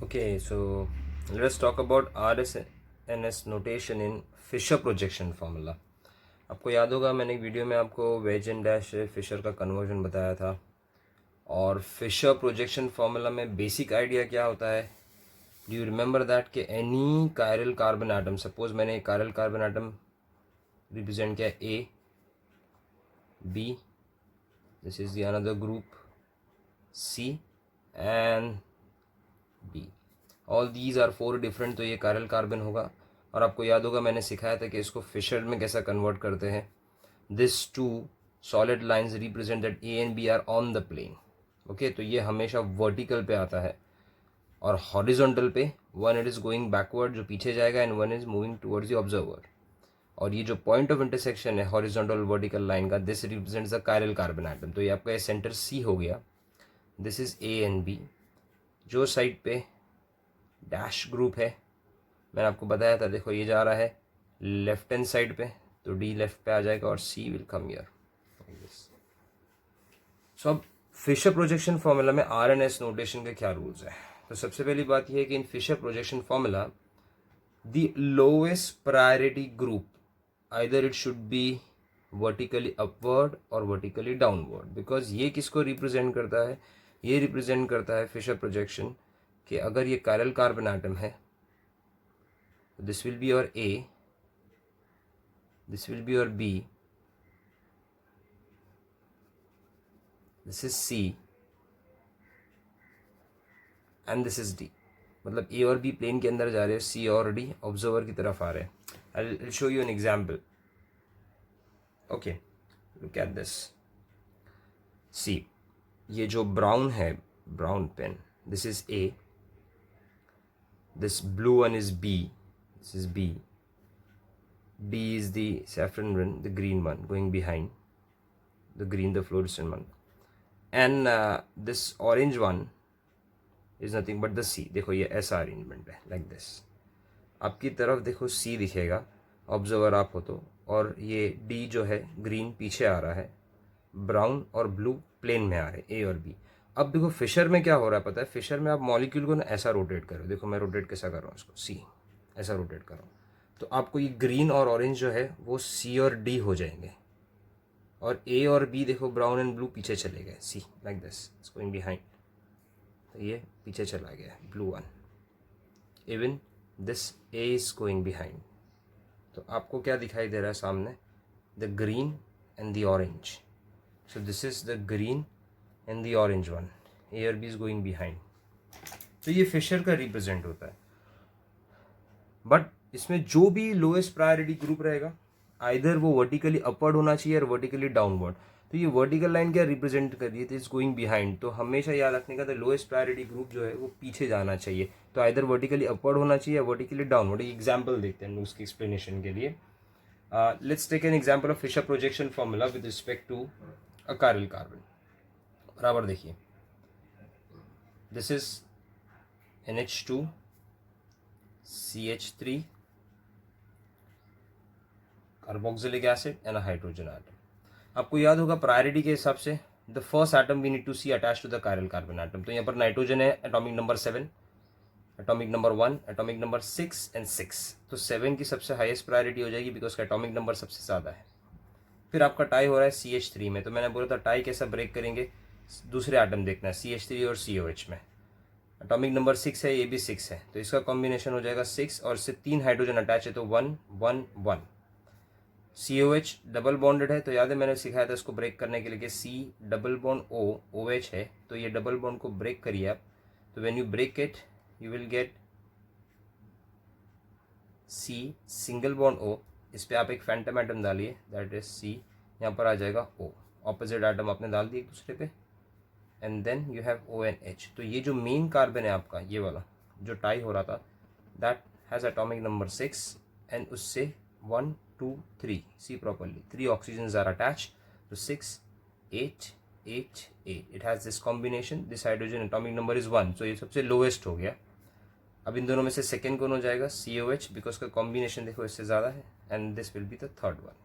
Okay, so let us talk about RSNS notation in Fischer projection formula. आपको याद होगा मैंने एक वीडियो में आपको वेज एंड डैश फिशर का कन्वर्जन बताया था। और फिशर प्रोजेक्शन फार्मूला में बेसिक आइडिया क्या होता है, डू यू रिमेंबर दैट कि any chiral carbon atom, suppose मैंने एक कायरल कार्बन एटम रिप्रेजेंट किया A B, this is the another group C and B, all these are four different, तो ये कायरल कार्बन होगा। और आपको याद होगा मैंने सिखाया था कि इसको फिशर में कैसा कन्वर्ट करते हैं। This two solid lines represent that A and B are on the plane. Okay, तो ये हमेशा वर्टिकल पे आता है और हॉरिजॉन्टल पे one it is going backward जो पीछे जाएगा and one is moving towards the observer. और ये जो पॉइंट ऑफ इंटरसेक्शन है हॉरिजॉन्टल वर्टिकल लाइन का, this represents the chiral carbon atom. तो ये आपका ये सेंटर सी हो गया। This is A and B. जो साइड पे डैश ग्रुप है मैंने आपको बताया था, देखो ये जा रहा है लेफ्ट हैंड साइड पे, तो डी लेफ्ट पे आ जाएगा और सी विल कम हियर। सो अब फिशर प्रोजेक्शन फॉर्मूला में आर एन एस नोटेशन के क्या रूल्स हैं। तो सबसे पहली बात यह है कि in Fischer projection formula the lowest priority group either it should be vertically upward और वर्टिकली डाउनवर्ड, बिकॉज ये किसको रिप्रेजेंट करता है, ये रिप्रेजेंट करता है फिशर प्रोजेक्शन कि अगर ये कायरल कार्बन एटम है, this will be your A, this will be your B, this is C and this is D. मतलब ए और बी प्लेन के अंदर जा रहे हैं, सी और डी ऑब्जर्वर की तरफ आ रहे हैं। I will show you an example. Okay, look at this. See, ये जो ब्राउन है, brown pen, this is a, this blue one is B, this is B, D is the saffron one, the green one going behind, the green, the fluorescent one, and this orange one is nothing but the C। देखो ये ऐसा arrangement है, like this। आपकी तरफ देखो C दिखेगा, observer आप हो तो, और ये D जो है ग्रीन पीछे आ रहा है, ब्राउन और ब्लू प्लेन में आ रहे हैं, ए और बी। अब देखो फिशर में क्या हो रहा है पता है, फिशर में आप मॉलिक्यूल को ना ऐसा रोटेट करो, देखो मैं रोटेट कैसा कर रहा हूँ इसको, सी ऐसा रोटेट कर रहा हूँ, तो आपको ये ग्रीन और ऑरेंज जो है वो सी और डी हो जाएंगे, और ए और बी देखो ब्राउन एंड ब्लू पीछे चले गए, see like this it's going behind, तो ये पीछे चला गया blue one, even this a is going behind. तो आपको क्या दिखाई दे रहा है सामने, the green and the orange. So this is the green and the orange one, A or B is going behind। तो ये फिशर का रिप्रेजेंट होता है। बट इसमें जो भी लोएस्ट प्रायोरिटी ग्रुप रहेगा, आइदर वो वर्टिकली अपवर्ड होना चाहिए और वर्टिकली डाउनवर्ड। तो ये वर्टिकल लाइन क्या रिप्रेजेंट कर रही है, इज गोइंग बिहाइंड। तो हमेशा याद रखने का, द लोएस्ट प्रायोरिटी ग्रुप जो है वो पीछे जाना चाहिए, तो आइदर वर्टिकली अपवर्ड होना चाहिए या वर्टिकली डाउनवर्ड। एग्जाम्पल देखते हैं उसकी एक्सप्लेनेशन के लिए। Let's take an example of Fisher projection formula with respect to a chiral carbon. बराबर देखिए, this is NH2 CH3 carboxylic acid and hydrogen atom. आपको याद होगा प्रायोरिटी के हिसाब से the first atom we need to see attach to the chiral carbon atom. तो यहाँ पर नाइट्रोजन है, atomic number 7, atomic number 1, atomic number 6 and 6। तो 7 की सबसे हाईएस्ट प्रायोरिटी हो जाएगी बिकॉज का एटॉमिक नंबर सबसे ज़्यादा है। फिर आपका टाई हो रहा है CH3 में, तो मैंने बोला था टाई कैसा ब्रेक करेंगे, दूसरे एटम देखना है CH3 और COH में। एटॉमिक नंबर 6 है, ये भी 6 है, तो इसका कॉम्बिनेशन हो जाएगा 6, और इससे 3 हाइड्रोजन अटैच है तो 1 1 1। COH डबल बॉन्डेड है, तो याद है मैंने सिखाया था इसको ब्रेक करने के लिए कि C double bond O OH है, तो ये डबल बॉन्ड को ब्रेक करिए आप। तो when you break it you will get C single bond O, इस पर आप एक फैंटम एटम डालिए, दैट इज C, यहाँ पर आ जाएगा O, ऑपोजिट एटम आपने डाल दिए एक दूसरे पे, and then you have ONH। तो ये जो मेन कार्बन है आपका, ये वाला जो टाई हो रहा था, that has atomic number 6, and उससे 1 2 3 see properly 3 oxygen are attach, तो 6 8 8 8 it has this combination, this hydrogen atomic number is 1, so ये सबसे लोएस्ट हो गया। अब इन दोनों में से सेकेंड कौन हो जाएगा, COH, बिकॉज का कॉम्बिनेशन देखो इससे ज़्यादा है, and this will be the third one.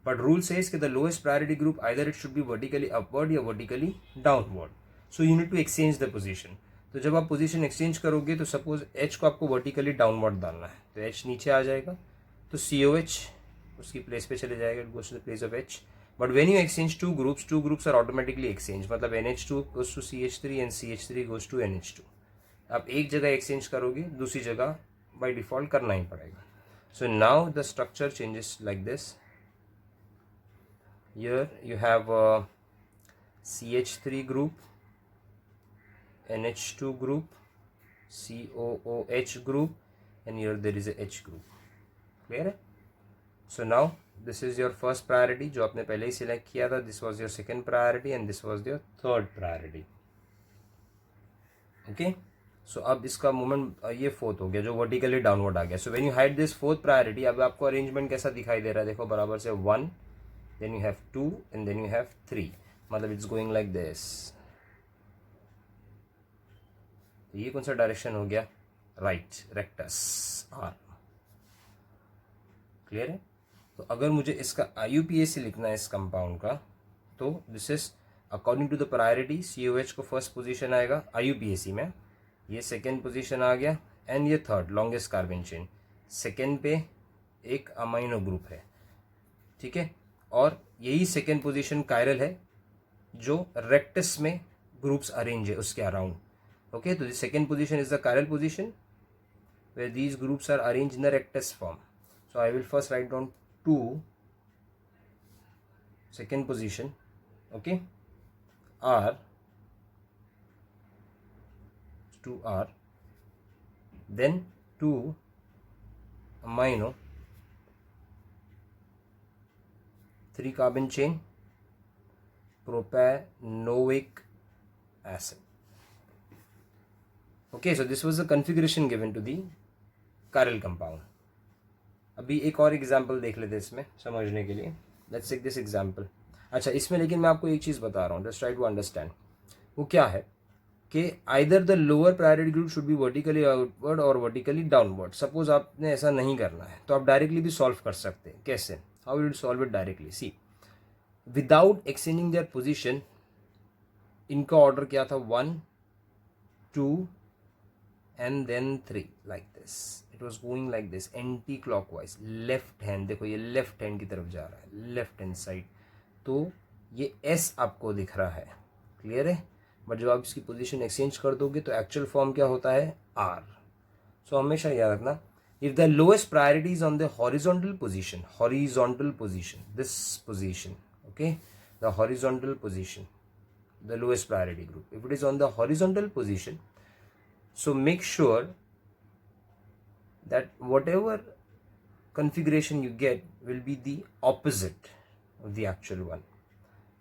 But rule says कि the lowest priority group either it should be vertically upward या vertically downward, so you need to exchange the position. तो जब आप पोजीशन एक्सचेंज करोगे तो suppose H को आपको vertically downward डालना है, तो H नीचे आ जाएगा, तो COH उसकी प्लेस पे चले जाएगा, it goes to the place of H. But when you exchange two groups are automatically exchange, मतलब NH2 goes to CH3 and CH3 goes to NH2. आप एक जगह एक्सचेंज करोगे, दूसरी जगह बाय डिफॉल्ट करना ही पड़ेगा. So now the structure changes like this. Here you have CH3 group, NH2 group, COOH group, and here there is a H group. Clear है? So now this is your first priority जो आपने पहले ही select किया था. This was your second priority and this was your third priority. Okay? So अब इसका movement ये fourth हो गया जो वर्टिकली डाउनवर्ड आ गया. So when you hide this fourth priority, अब आपको अरेंजमेंट कैसा दिखाई दे रहा है देखो, बराबर से 1, then you have 2 and then you have 3, मतलब it's going like this. ये कौन सा डायरेक्शन हो गया? Right, rectus R. क्लियर है? तो अगर मुझे इसका IUPAC लिखना है इस कंपाउंड का, तो this is according to the priority. COH को फर्स्ट पोजीशन आएगा IUPAC में, ये सेकेंड पोजीशन आ गया, एंड ये third longest carbon chain. Second पे एक अमाइनो ग्रुप है, ठीक है, और यही सेकेंड पोजीशन कायरल है जो रेक्टस में ग्रुप्स अरेंज है उसके अराउंड. ओके, तो the second position is the chiral position where these groups are arrange in the rectus form. So I will first write down 2 second position, okay, R, 2R, then 2 amino, 3 carbon chain, propanoic acid. Okay, so this was the configuration given to the chiral compound. अभी एक और example देख लेते हैं इसमें समझने के लिए. Let's take this example. अच्छा, इसमें लेकिन मैं आपको एक चीज़ बता रहा हूँ, जस्ट ट्राई टू अंडरस्टैंड. वो क्या है कि either the lower priority group should be vertically outward और वर्टिकली डाउनवर्ड. सपोज आपने ऐसा नहीं करना है तो आप डायरेक्टली भी सॉल्व कर सकते हैं. कैसे? How will solve it directly? See, without exchanging their position, इनका ऑर्डर क्या था? 1, 2 and then 3, like this. It was going like this, anti clockwise. Left hand देखो, ये लेफ्ट हैंड की तरफ जा रहा है, लेफ्ट हैंड साइड. तो ये S आपको दिख रहा है, क्लियर है. बट जब आप इसकी पोजीशन एक्सचेंज कर दोगे तो एक्चुअल फॉर्म क्या होता है? R. सो हमेशा याद रखना, if the lowest priority is on the horizontal position, this position, okay, the horizontal position, the lowest priority group, if it is on the horizontal position, so make sure that whatever configuration you get will be the opposite of the actual one.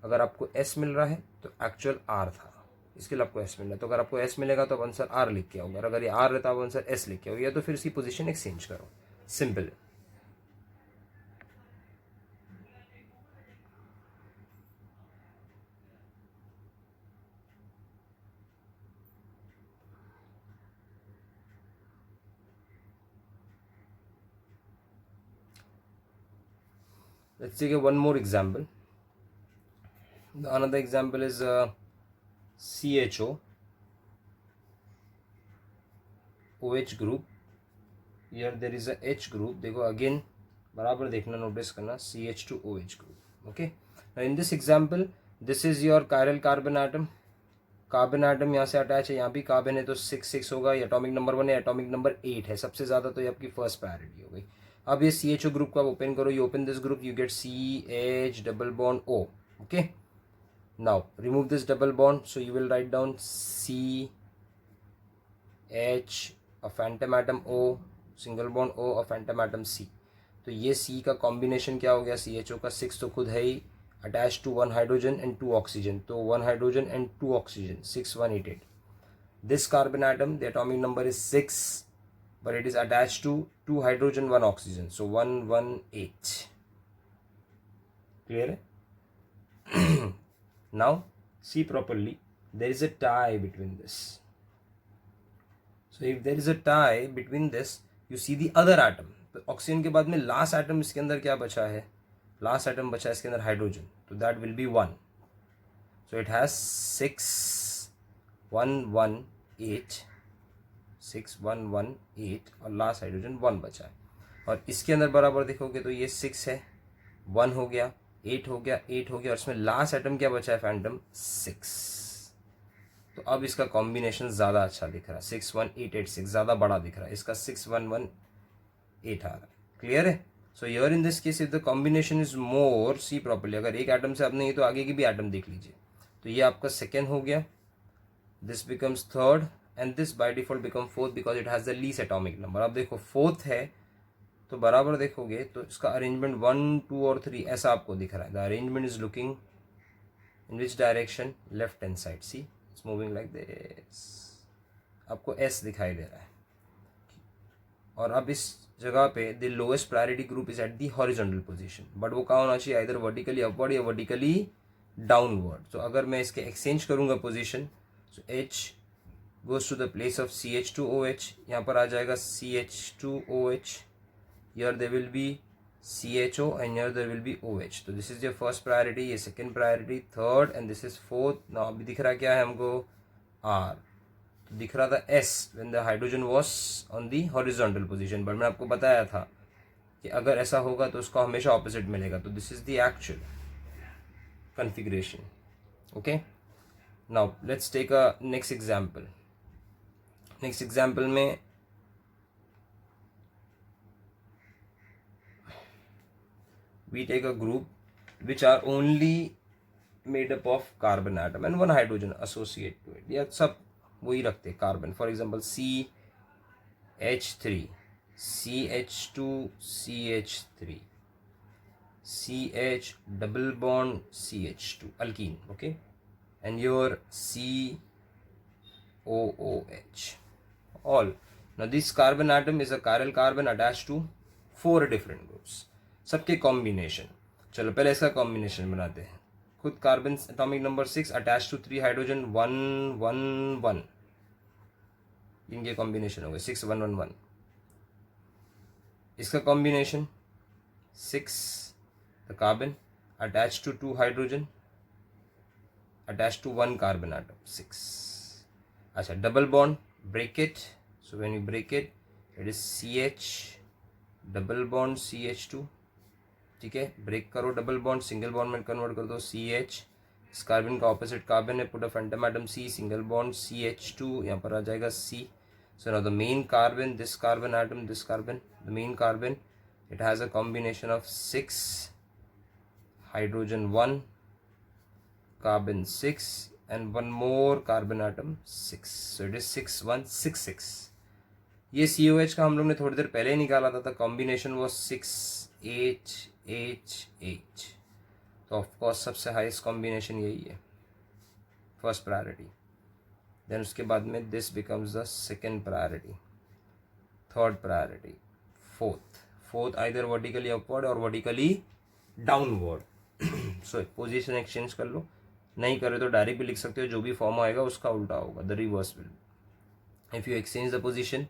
अगर आपको S मिल रहा है तो actual R था, इसके लिए आपको S मिल रहा है. तो अगर आपको S मिलेगा तो आप आंसर R लिख के आओगे, अगर ये R रहता है आप आंसर S लिख के आओगे, या तो फिर इसकी पोजीशन एक्सचेंज करो. Simple. Let's take one more example. Another example is CHO, OH group. Here there is a H group. देखो again बराबर देखना, नोटिस करना, CH2OH group. Okay. Now in this example, this is your chiral carbon atom. Carbon atom यहाँ से attach है, यहाँ भी carbon है, तो 6 होगा. ये एटॉमिक नंबर 1 है, एटॉमिक नंबर 8 है, सबसे ज़्यादा, तो ये आपकी फर्स्ट प्रायोरिटी हो गई. अब ये CHO ग्रुप को आप ओपन करो, you open this group, you get CH double bond O. Okay, now remove this double bond, so you will write down CH, a Phantom atom O, single bond O, a Phantom atom C. तो ये C का combination क्या हो गया? CHO का 6 तो खुद है ही, attached to 1 hydrogen and 2 oxygen, तो 1 hydrogen and 2 oxygen, 6188. This carbon atom, the atomic number is 6, but it is attached to 2 hydrogen, 1 oxygen, so 118. Clear? Now see properly, there is a tie between this. So if there is a tie between this, you see the other atom. तो oxygen के बाद में last atom इसके अंदर क्या बचा है? Last atom बचा है इसके अंदर हाइड्रोजन, तो that will be 1. So it has 6 1 1 8, 6 1 1 8 और लास्ट हाइड्रोजन 1 बचा है। और इसके अंदर बराबर देखोगे तो ये 6 है, 1 हो गया, 8 हो गया, 8 हो गया और इसमें लास्ट आइटम क्या बचा है फैंटम 6। तो अब इसका कॉम्बिनेशन ज़्यादा अच्छा दिख रहा है, 6 1 8 8 6 ज़्यादा बड़ा दिख रहा है, इसका 6 1 1 8 आ रहा है। क्लियर है? So here in this case if the combination is more, see properly, अगर एक एटम से आपने ये तो आगे की भी एटम देख लीजिए। तो ये आपका सेकेंड हो गया, this becomes third and this by default become fourth because it has the least atomic number. अब देखो फोर्थ है तो बराबर देखोगे तो इसका अरेंजमेंट 1 2 और 3 ऐसा आपको दिख रहा है। The arrangement is looking in which direction, left hand side, see it's moving like this, आपको एस दिखाई दे रहा है। और अब इस जगह पे the lowest priority group is at the horizontal position, but वो कहाँ होना चाहिए, इधर वर्टिकली अपवर्ड या वर्टिकली डाउनवर्ड। तो अगर मैं इसके एक्सचेंज करूंगा position, so H goes to the place of CH2OH, यहाँ पर आ जाएगा CH2OH, here there will be CHO and here there will be OH। तो this is your first priority, ये second priority, third and this is fourth। now अभी दिख रहा क्या है हमको R, तो दिख रहा था S when the hydrogen was on the horizontal position, but मैंने आपको बताया था कि अगर ऐसा होगा तो उसको हमेशा ऑपोजिट मिलेगा। तो this is the actual configuration. Okay, now let's take a next example. Next example में we take a group which are only made up of carbon atom and one hydrogen associate to it, या सब वही रखते carbon. For example CH3 CH2 CH3 CH double bond CH2 alkene, okay, and your COOH all. Now this carbon atom is a chiral carbon attached to 4 different groups, सबके combination. चलो पहले इसका combination बनाते हैं। खुद carbon atomic number 6 attach to 3 hydrogen 1 1 1, इनके combination हो गए 6 1 1 1। इसका combination 6 the carbon attached to 2 hydrogen attached to 1 carbon atom 6। अच्छा, double bond, break it, so when you break it it is CH double bond CH2, ठीक है, break करो double bond, single bond में convert कर दो CH, इस carbon का opposite carbon है, put a Phantom atom C, single bond CH2, यहाँ पर आ जाएगा C। So now the main carbon, this carbon atom, this carbon, the main carbon, it has a combination of 6 hydrogen 1 carbon 6 and one more carbon atom 6, so it is 6 1 6 6। ये COH का हम लोग ने थोड़ी देर पहले ही निकाला था, कॉम्बिनेशन वो 6 8 8 8। तो ऑफकोर्स सबसे हाईएस्ट कॉम्बिनेशन यही है, फर्स्ट प्रायोरिटी। देन उसके बाद में this becomes the second priority, third priority, fourth either vertically upward और vertically downward. So position exchange कर लो, नहीं करे तो डायरेक्ट भी लिख सकते हो, जो भी फॉर्म आएगा उसका उल्टा होगा, the reverse will. If you exchange the position,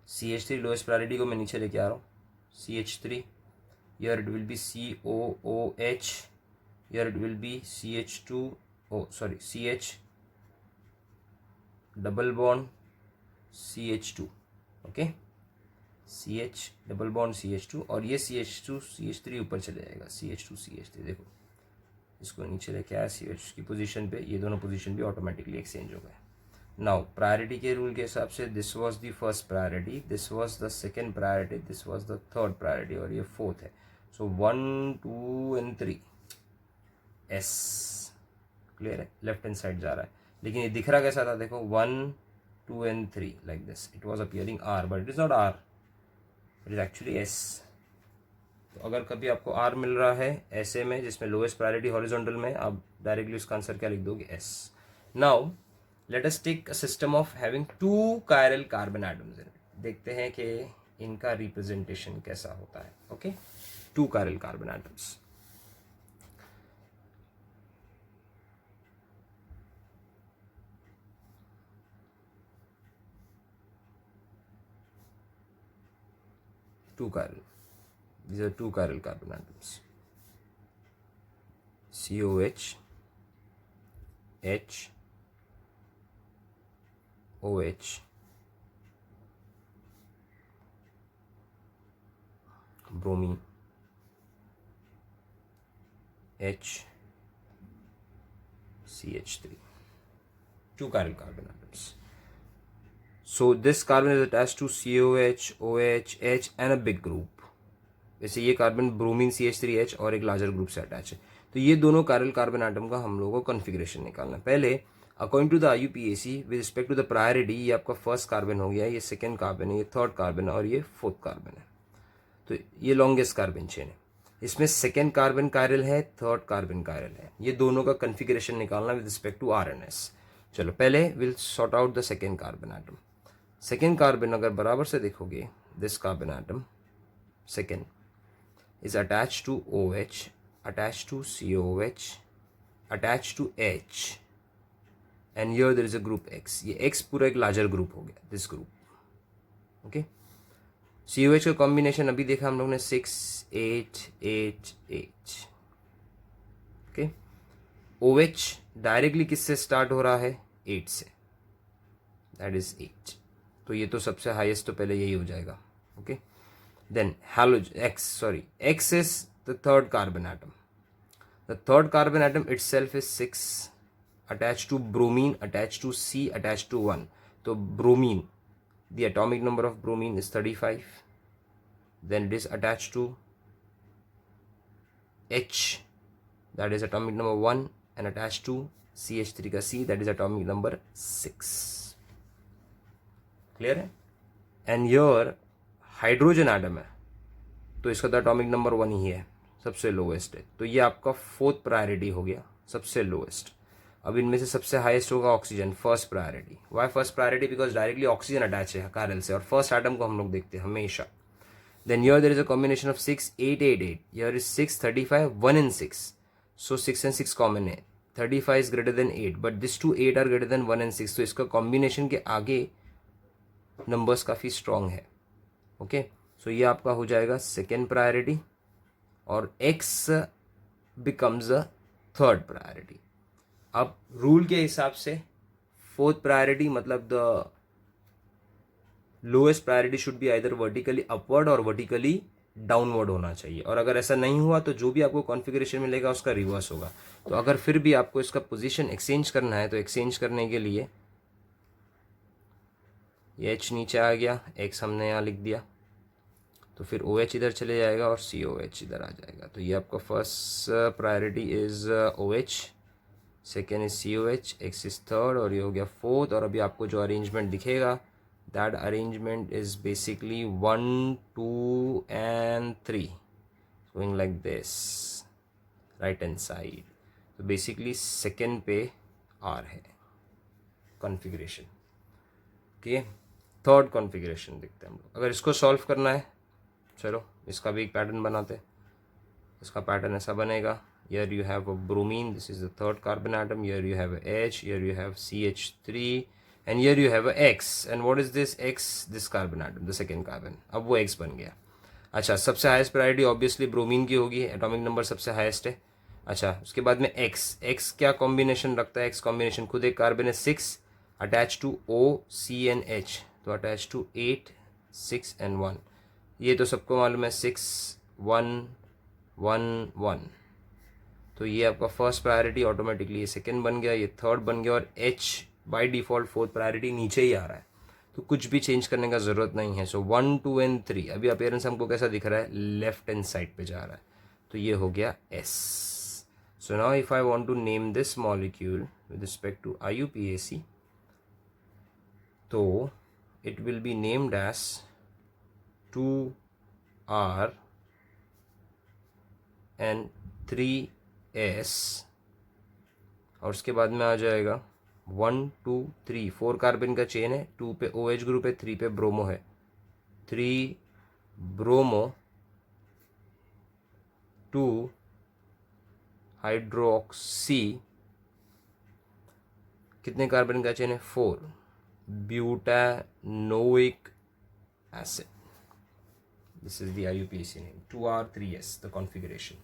CH3 lowest priority को मैं नीचे लेके आ रहा हूँ, CH3, here it will be COOH, here it will be CH2, CH double bond CH2, okay, CH double bond CH2 और ये CH2 CH3 ऊपर चले जाएगा, CH2 CH3, देखो इसको नीचे लेके आया CH की पोजीशन पे, ये दोनों पोजीशन भी ऑटोमेटिकली एक्सचेंज हो गए। नाउ प्रायोरिटी के रूल के हिसाब से this was the first priority, this was the second priority, this was the third priority और ये फोर्थ है। सो 1 2 and 3 S, क्लियर है, लेफ्ट हैंड साइड जा रहा है, लेकिन ये दिख रहा कैसा था, देखो 1 2 and 3 like this, it was appearing R but it is not R, it is actually S। तो अगर कभी आपको R मिल रहा है ऐसे में जिसमें लोएस्ट प्रायोरिटी हॉरिजॉन्टल में, आप डायरेक्टली उसका आंसर क्या लिख दोगे, S। Now let us take a system of having 2 chiral carbon atoms in it, देखते हैं कि इनका रिप्रेजेंटेशन कैसा होता है। Okay, 2 chiral carbon atoms, two chiral, these are 2 chiral carbon atoms, COH H OH bromine H CH3, two chiral carbon atoms. So this carbon is attached to COH, OH, H and a big group. जैसे ये carbon bromine CH3H और एक larger group से attach है. तो ये दोनों chiral carbon atom का हम लोगों को कॉन्फ़िगरेशन निकालना है. पहले according to the IUPAC with respect to the priority, ये आपका फर्स्ट कार्बन हो गया, ये सेकेंड कार्बन है, ये थर्ड कार्बन है और ये फोर्थ कार्बन है. तो ये लॉन्गेस्ट कार्बन चेन है. इसमें सेकेंड कार्बन कायरल है, थर्ड कार्बन कायरल है. ये दोनों का कॉन्फ़िगरेशन निकालना विद रिस्पेक्ट टू RNS. चलो पहले will sort out the second carbon atom. Second carbon अगर बराबर से देखोगे, this carbon atom second is attached to OH, attached to COH, attached to H, and here there is a group X. ये X पूरा एक larger group हो गया, this group. Okay? COH का combination अभी देखा हम लोग ने 6, 8, 8, 8. Okay? OH डायरेक्टली किससे स्टार्ट हो रहा है? 8 से. That is 8. तो ये तो सबसे हाईएस्ट तो पहले यही हो जाएगा. Okay? Then X is the third carbon atom. The third carbon atom itself is 6, attached to bromine, attached to C, attached to 1. So bromine, the atomic number of bromine is 35. Then it is attached to H, that is atomic number 1, and attached to CH3 का C, that is atomic number 6. Clear है? And here hydrogen atom है, तो इसका तो atomic number 1 ही है, सबसे lowest है. तो ये आपका फोर्थ प्रायोरिटी हो गया, सबसे लोएस्ट. अब इनमें से सबसे हाईएस्ट होगा oxygen, first priority. Why first priority? Because directly oxygen attach है कायरल से, और फर्स्ट आटम को हम लोग देखते हैं हमेशा. Then here there is a combination of 6, 8, 8, 8. Here is 6, 35, 1 and 6. So 6 and 6 common है. 35 is greater than 8, but this two 8 are greater than 1 and 6. तो इसका कॉम्बिनेशन के आगे नंबर्स काफ़ी स्ट्रॉन्ग है. ओके, सो ये आपका हो जाएगा सेकेंड प्रायोरिटी, और X becomes a third priority. अब रूल के हिसाब से फोर्थ प्रायोरिटी मतलब the lowest priority should be either vertically upward और वर्टिकली डाउनवर्ड होना चाहिए. और अगर ऐसा नहीं हुआ तो जो भी आपको कॉन्फ़िगरेशन मिलेगा उसका रिवर्स होगा. तो अगर फिर भी आपको इसका पोजीशन एक्सचेंज करना है, तो एक्सचेंज करने के लिए ये H नीचे आ गया, X हमने यहाँ लिख दिया, तो फिर OH इधर चले जाएगा और COH इधर आ जाएगा. तो ये आपका first priority is OH, second is COH, X is third, और ये हो गया फोर्थ. और अभी आपको जो अरेंजमेंट दिखेगा, that arrangement is basically 1, 2 and 3 going like this, right hand side. तो बेसिकली सेकेंड पे R है कॉन्फ़िगरेशन. ओके, थर्ड कॉन्फ़िगरेशन देखते हैं हम लोग. अगर इसको सॉल्व करना है, चलो इसका भी एक पैटर्न बनाते हैं. इसका पैटर्न ऐसा बनेगा. Here you have a bromine, this is the third carbon atom. Here you have a H, here you have CH3, and here you have a X. And what is this X? This carbon atom, the second carbon. अब वो X बन गया. अच्छा, सबसे highest priority obviously bromine की होगी, atomic number सबसे highest है. अच्छा, उसके बाद में X क्या कॉम्बिनेशन रखता है? X कॉम्बिनेशन खुद एक कार्बन है 6, attach to O, C and H, तो अटैच टू 8, 6 and 1. ये तो सबको मालूम है 6, 1, 1, 1. तो ये आपका फर्स्ट प्रायोरिटी ऑटोमेटिकली ये सेकेंड बन गया, ये थर्ड बन गया, और H by default fourth priority नीचे ही आ रहा है, तो कुछ भी चेंज करने का ज़रूरत नहीं है. सो 1, 2 and 3. अभी अपीयरेंस हमको कैसा दिख रहा है? लेफ्ट हैंड साइड पे जा रहा है, तो ये हो गया S. So now if I want to name this molecule with respect to IUPAC, तो it will be named as 2R and 3S, और उसके बाद में आ जाएगा 1, 2, 3. 4 कार्बन का चेन है, 2 पे OH ग्रुप है, 3 पे ब्रोमो है. 3 ब्रोमो, 2 हाइड्रोक्सी, कितने कार्बन का चेन है? 4 butanoic acid. This is the IUPAC name, 2R3S, the configuration.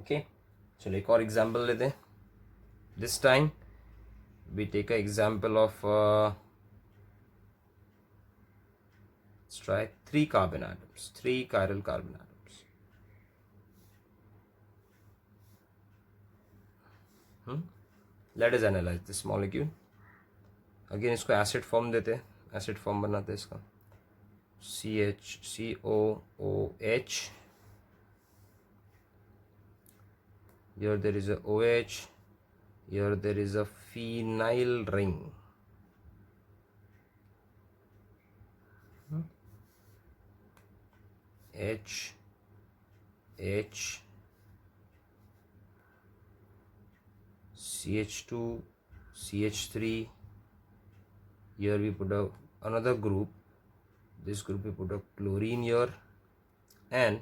Okay, चलो एक और एग्जाम्पल लेते हैं. This time we take an example of let's try 3 carbon atoms, 3 chiral carbon atoms. Let us analyze this molecule. Again इसको acid form देते हैं, acid form बनाते हैं इसका. COOH. Here there is a OH. Here there is a phenyl ring. H. CH2, CH3. Here we put another group. This group we put a chlorine here, and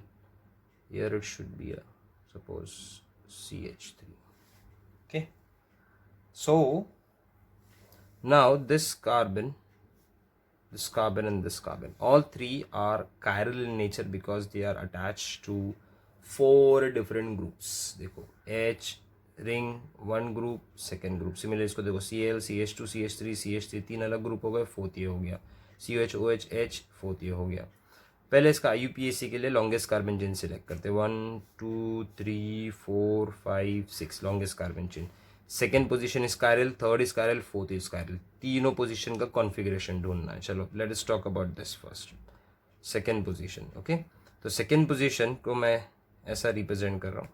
here it should be a, suppose, CH3. Okay. So now this carbon, and this carbon, all three are chiral in nature because they are attached to 4 different groups. देखो H ring one group, second group. Similarly इसको देखो Cl, CH2, CH3, CH3 तीन अलग group हो गए, fourth ये हो गया. COH, OH, H फोर्थ ये हो गया. पहले इसका IUPAC के लिए लॉन्गेस्ट कार्बन चेन सिलेक्ट करते हैं. 1 2 3 4 5 6 longest carbon chain. Second position is chiral, third is chiral, fourth is chiral. तीनों पोजीशन का कॉन्फ़िगरेशन ढूंढना है. चलो let us talk about this first. Second position. Okay, तो सेकेंड पोजीशन को मैं ऐसा रिप्रेजेंट कर रहा हूँ.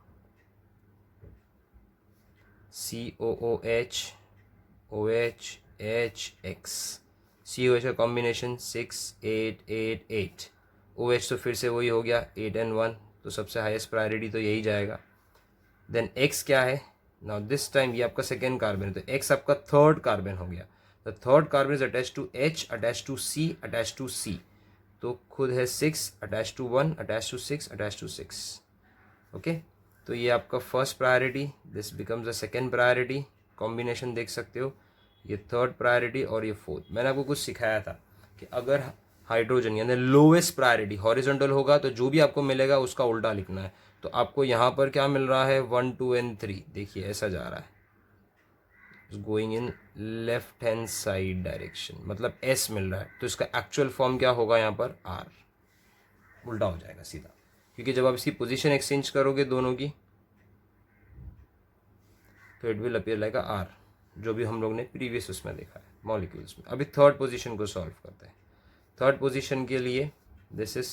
COOH, OH, HX. COH का कॉम्बिनेशन 6 8 8 8. OH तो फिर से वही हो गया 8 and 1, तो सबसे हाईएस्ट प्रायोरिटी तो यही जाएगा. देन X क्या है? नाउ दिस टाइम ये आपका सेकेंड कार्बन है, तो X आपका थर्ड कार्बन हो गया. The third carbon is attach to H, attach to C, attach to C. तो खुद है 6, attach to 1, attach to 6, attach to 6. Okay, तो ये आपका first priority, this becomes the second priority. Combination देख सकते हो, ये थर्ड प्रायोरिटी और ये फोर्थ. मैंने आपको कुछ सिखाया था कि अगर हाइड्रोजन यानी लोवेस्ट प्रायोरिटी हॉरिजॉन्टल होगा तो जो भी आपको मिलेगा उसका उल्टा लिखना है. तो आपको यहाँ पर क्या मिल रहा है? 1 2 and 3. देखिए ऐसा जा रहा है, going in left hand side direction, मतलब S मिल रहा है. तो इसका एक्चुअल फॉर्म क्या होगा? यहाँ पर R. उल्टा हो जाएगा सीधा, क्योंकि जब आप इसकी पोजीशन एक्सचेंज करोगे दोनों की तो it will appear like R, जो भी हम लोग ने प्रीवियस उसमें देखा है मॉलिक्यूल्स में. अभी थर्ड पोजीशन को सॉल्व करते हैं. थर्ड पोजीशन के लिए this is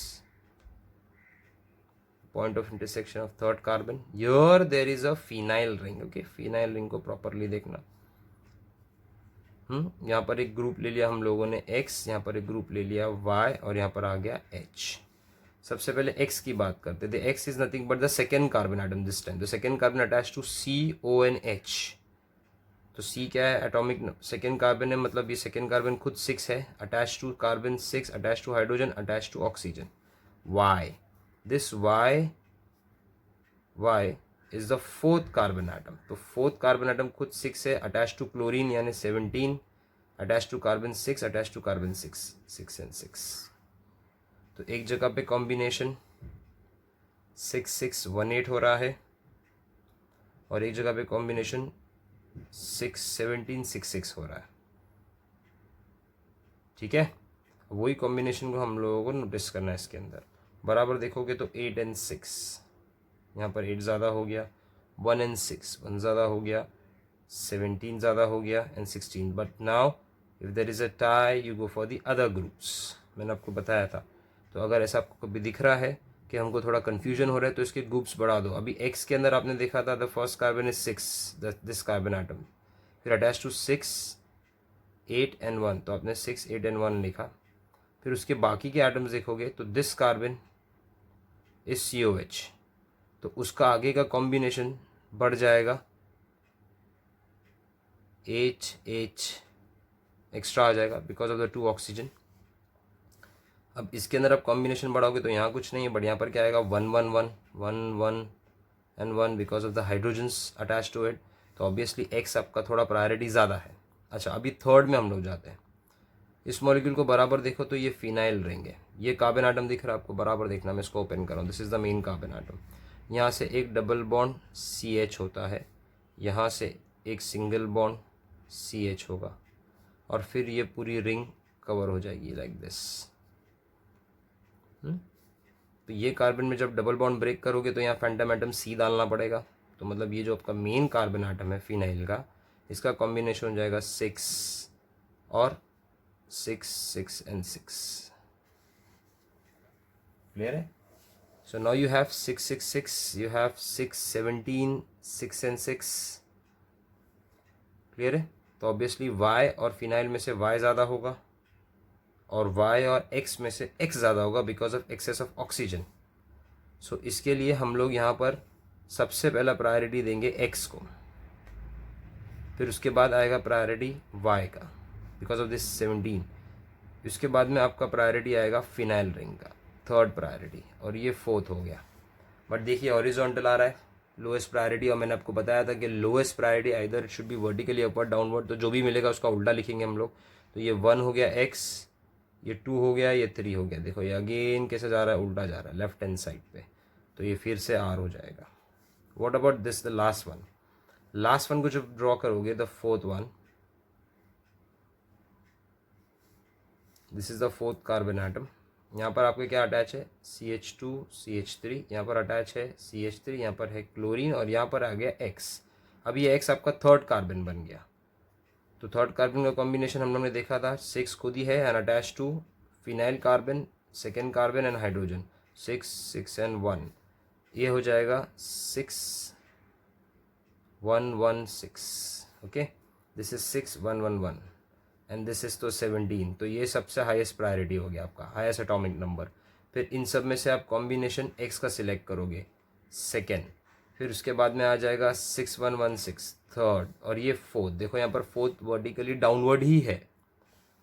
point of intersection of third carbon. Here there is a phenyl ring. Okay, phenyl ring को properly देखना. यहाँ पर एक ग्रुप ले लिया हम लोगों ने X, यहाँ पर एक ग्रुप ले लिया Y, और यहाँ पर आ गया H. सबसे पहले X की बात करते थे. X is nothing but the second carbon atom this time. The second carbon attached to CONH. तो C क्या है? एटॉमिक सेकेंड कार्बन है, मतलब ये सेकेंड कार्बन खुद 6 है. Attach to carbon 6, attach to hydrogen, attach to oxygen. Y. This Y is the fourth carbon atom. तो fourth carbon atom खुद 6 है, attached to chlorine यानी 17, attached to carbon 6, attached to carbon 6, 6 and 6. तो एक जगह पे कॉम्बिनेशन 6 6 1 8 हो रहा है, और एक जगह पे कॉम्बिनेशन 6 17 6 6 हो रहा है. ठीक है, वही कॉम्बिनेशन को हम लोगों को नोटिस करना है. इसके अंदर बराबर देखोगे तो 8 and 6, यहाँ पर 8 ज़्यादा हो गया. 1 and 6, 1 ज़्यादा हो गया. 17 ज़्यादा हो गया and 16. But now if there is a tie you go for the other groups. मैंने आपको बताया था. तो अगर ऐसा आपको कभी दिख रहा है कि हमको थोड़ा कन्फ्यूजन हो रहा है तो इसके ग्रुप्स बढ़ा दो. अभी X के अंदर आपने देखा था the first carbon is 6, this carbon atom. फिर अटैच टू 6 8 and 1, तो आपने 6 8 and 1 लिखा. फिर उसके बाकी के आइटम्स देखोगे तो दिस कार्बन इज COH, तो उसका आगे का कॉम्बिनेशन बढ़ जाएगा. H एक्स्ट्रा आ जाएगा बिकॉज ऑफ द 2 ऑक्सीजन. अब इसके अंदर आप कॉम्बिनेशन बढ़ाओगे तो यहाँ कुछ नहीं है, बट यहाँ पर क्या आएगा? 1 1 1 1 1 and 1 because of the hydrogens attach to it. तो ऑब्वियसली X आपका थोड़ा प्रायोरिटी ज़्यादा है. अच्छा, अभी थर्ड में हम लोग जाते हैं. इस मॉलिक्यूल को बराबर देखो तो ये फिनाइल रिंग है. ये कार्बन आइटम दिख रहा है आपको? बराबर देखना. मैं इसको ओपन कर रहा हूँ. This is the main carbon atom. यहाँ से एक डबल बॉन्ड CH होता है, यहाँ से एक सिंगल बॉन्ड CH होगा और फिर ये पूरी रिंग कवर हो जाएगी लाइक दिस। तो ये कार्बन में जब डबल बॉन्ड ब्रेक करोगे तो यहाँ फैंटम एटम C डालना पड़ेगा। तो मतलब ये जो आपका मेन कार्बन आइटम है फिनाइल का, इसका कॉम्बिनेशन हो जाएगा 6 और 6 6 and 6। क्लियर है? So now you have 6 6 6, you have 6 17 6 and 6। Clear है? तो ऑब्वियसली Y और फिनाइल में से Y ज़्यादा होगा और Y और X में से X ज़्यादा होगा because of excess of oxygen. So इसके लिए हम लोग यहाँ पर सबसे पहला प्रायोरिटी देंगे X को, फिर उसके बाद आएगा प्रायोरिटी Y का बिकॉज ऑफ दिस 17। उसके बाद में आपका प्रायोरिटी आएगा फिनाइल रिंग का, थर्ड प्रायोरिटी, और ये फोर्थ हो गया। बट देखिए हॉरिजॉन्टल आ रहा है लोएस्ट प्रायोरिटी, और मैंने आपको बताया था कि lowest priority either should be vertically upward downward, तो जो भी मिलेगा उसका उल्टा लिखेंगे हम लोग। तो ये 1 हो गया X, ये 2 हो गया, ये 3 हो गया। देखो ये अगेन कैसे जा रहा है, उल्टा जा रहा है लेफ्ट हैंड साइड पे, तो ये फिर से R हो जाएगा। What about this the last one? Last one को जब ड्रॉ करोगे the fourth one, this is the fourth carbon atom. यहाँ पर आपके क्या अटैच है, CH2 CH3, यहाँ पर अटैच है CH3, यहाँ पर है क्लोरीन और यहाँ पर आ गया X। अब ये X आपका थर्ड कार्बन बन गया। तो थर्ड कार्बन का कॉम्बिनेशन हम लोग ने देखा था, 6 खुद ही है and attach to phenyl carbon, second carbon and hydrogen, 6 6 and 1। ये हो जाएगा 6 1 1 6। Okay, this is 6 1 1 1 and this is तो 17। तो ये सबसे हाईएस्ट प्रायोरिटी हो गया आपका, हाईएस्ट एटॉमिक नंबर। फिर इन सब में से आप कॉम्बिनेशन X का सिलेक्ट करोगे सेकेंड, फिर उसके बाद में आ जाएगा 6 1 1 6 थर्ड, और ये फोर्थ। देखो यहाँ पर फोर्थ वर्टिकली डाउनवर्ड ही है,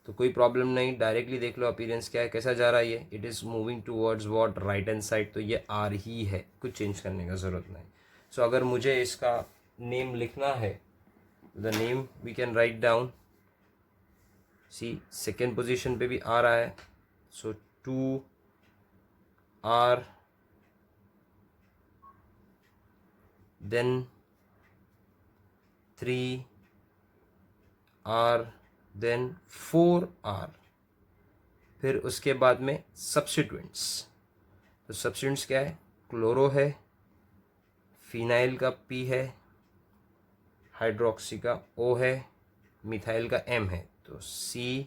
तो कोई प्रॉब्लम नहीं, डायरेक्टली देख लो अपीयरेंस क्या है, कैसा जा रहा है ये, it is moving towards what, right hand side. तो ये R ही है, कुछ चेंज करने का ज़रूरत नहीं। सो अगर मुझे इसका नेम लिखना है, the name we can write down, see second position पे भी आ रहा है, सो 2R, then 3R, then 4R। फिर उसके बाद में सब्स्टिट्यूएंट्स, तो सब्स्टिट्यूएंट्स क्या है, क्लोरो है, फिनाइल का P है, हाइड्रोक्सी का O है, मिथाइल का M है, तो CPONM।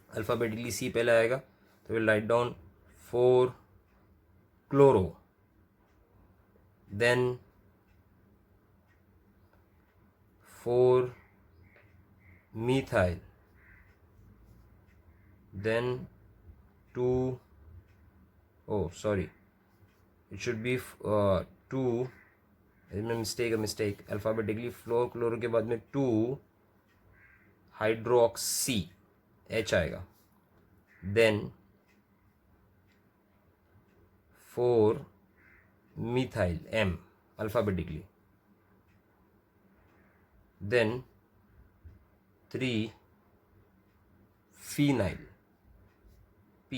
अल्फ़ाबेटिकली C पहले आएगा, तो will write down 4 chloro, then 4 methyl, then 2, oh sorry, it should be 2, mistake, alphabetically floor chloro के बाद में 2 हाइड्रोक्सी H आएगा, then 4 methyl M alphabetically, then 3 phenyl P,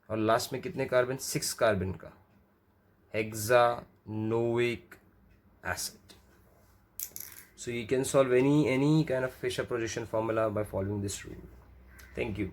और लास्ट में कितने कार्बन, 6 कार्बन का हेक्सानोइक acid. So you can solve any kind of Fisher projection formula by following this rule. Thank you.